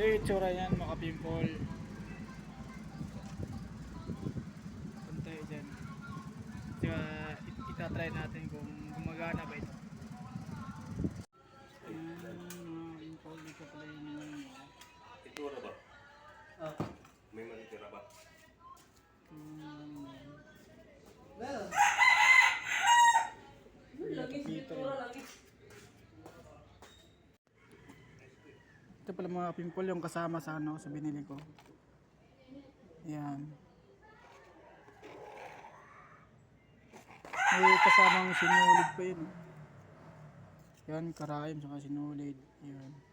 Ito yung itsura yan mga pimple. Punta tayo dyan. Itatry natin kung gumagana ba ito. Ayan mga pimple. Dito pala yung Ito na ba? Ah, May matitira ba? meron. Lagi si Victoria, lagi. Ito pala mga pimple yung kasama sa sa binili ko. Ayan. May kasamang sinulid pa yun. Yan, karayom saka sinulid. Yan.